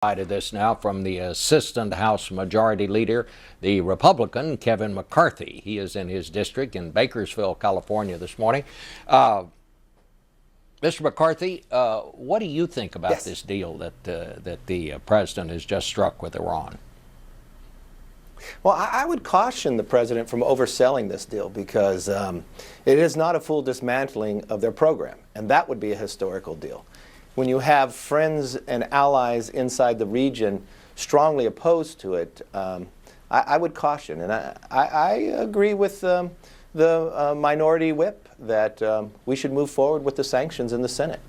To this now from the Assistant House Majority Leader, the Republican Kevin McCarthy. He is in his district in Bakersfield, California this morning. Mr. McCarthy, what do you think about this deal that the president has just struck with Iran? Well, I would caution the president from overselling this deal because it is not a full dismantling of their program, and that would be a historical deal. When you have friends and allies inside the region strongly opposed to it, I would caution. And I agree with the minority whip that we should move forward with the sanctions in the Senate.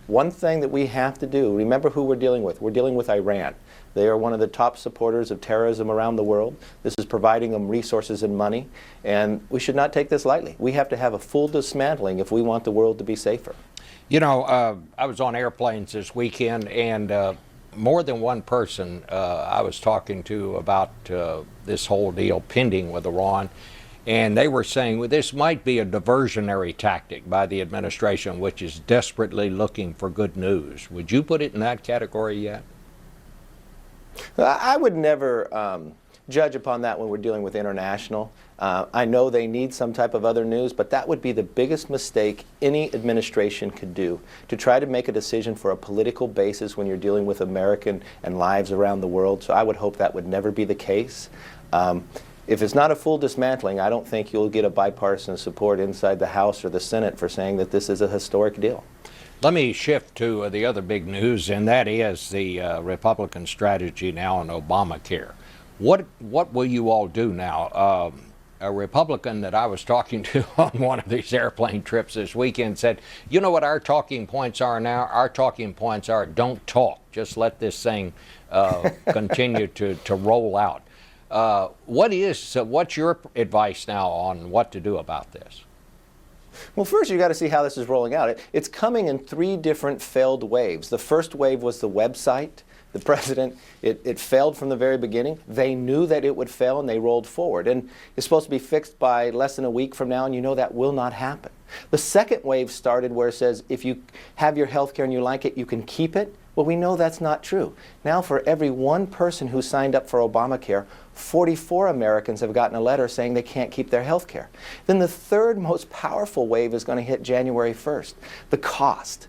One thing that we have to do, remember who we're dealing with. We're dealing with Iran. They are one of the top supporters of terrorism around the world. This is providing them resources and money, and we should not take this lightly. We have to have a full dismantling if we want the world to be safer. You know, I was on airplanes this weekend, and more than one person I was talking to about this whole deal pending with Iran, and they were saying, well, this might be a diversionary tactic by the administration, which is desperately looking for good news. Would you put it in that category yet? I would never judge upon that when we're dealing with international. I know they need some type of other news, but that would be the biggest mistake any administration could do, to try to make a decision for a political basis when you're dealing with American and lives around the world. So I would hope that would never be the case. If it's not a full dismantling, I don't think you'll get a bipartisan support inside the House or the Senate for saying that this is a historic deal. Let me shift to the other big news, and that is the Republican strategy now on Obamacare. What will you all do now? A Republican that I was talking to on one of these airplane trips this weekend said, you know what our talking points are now? Our talking points are don't talk. Just let this thing continue to roll out. What's your advice now on what to do about this? Well, first, you've got to see how this is rolling out. It's coming in 3 different failed waves. The first wave was the website. The president, it failed from the very beginning. They knew that it would fail, and they rolled forward. And it's supposed to be fixed by less than a week from now, and you know that will not happen. The second wave started where it says if you have your health care and you like it, you can keep it. Well, we know that's not true. Now, for every one person who signed up for Obamacare, 44 Americans have gotten a letter saying they can't keep their health care. Then the third most powerful wave is going to hit January 1st, the cost.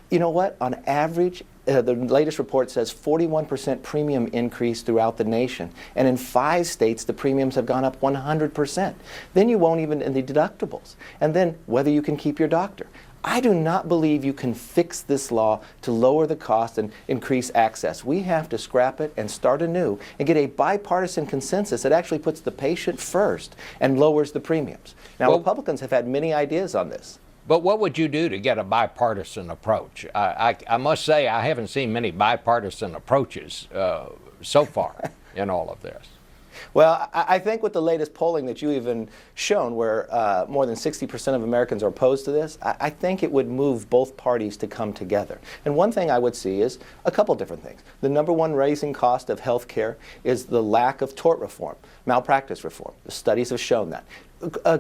You know what? On average, the latest report says 41% premium increase throughout the nation. And in 5 states, the premiums have gone up 100%. Then you won't even in the deductibles. And then whether you can keep your doctor. I do not believe you can fix this law to lower the cost and increase access. We have to scrap it and start anew and get a bipartisan consensus that actually puts the patient first and lowers the premiums. Now, Republicans have had many ideas on this. But what would you do to get a bipartisan approach? I must say I haven't seen many bipartisan approaches so far in all of this. Well, I think with the latest polling that you even shown, where more than 60% of Americans are opposed to this, I think it would move both parties to come together. And one thing I would see is a couple different things. The number one raising cost of health care is the lack of tort reform, malpractice reform. The studies have shown that.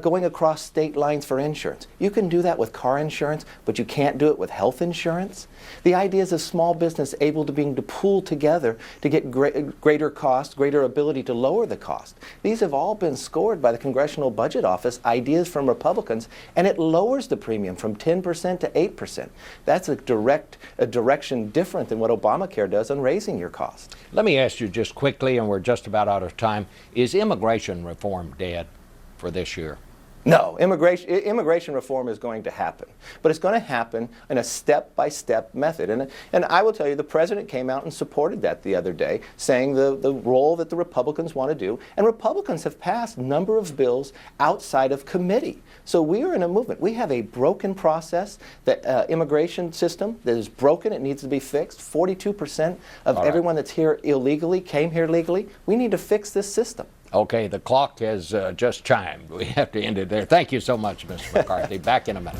Going across state lines for insurance. You can do that with car insurance, but you can't do it with health insurance. The idea is a small business able to pool together to get greater cost, greater ability to lower the cost. These have all been scored by the Congressional Budget Office, ideas from Republicans, and it lowers the premium from 10% to 8%. That's a direction different than what Obamacare does on raising your cost. Let me ask you just quickly, and we're just about out of time, is immigration reform dead for this year? No, immigration reform is going to happen, but it's going to happen in a step-by-step method. And I will tell you, the president came out and supported that the other day, saying the role that the Republicans want to do. And Republicans have passed a number of bills outside of committee. So we are in a movement. We have a broken process, that immigration system that is broken. It needs to be fixed. 42% of everyone that's here illegally came here legally. We need to fix this system. Okay, the clock has just chimed. We have to end it there. Thank you so much, Mr. McCarthy. Back in a minute.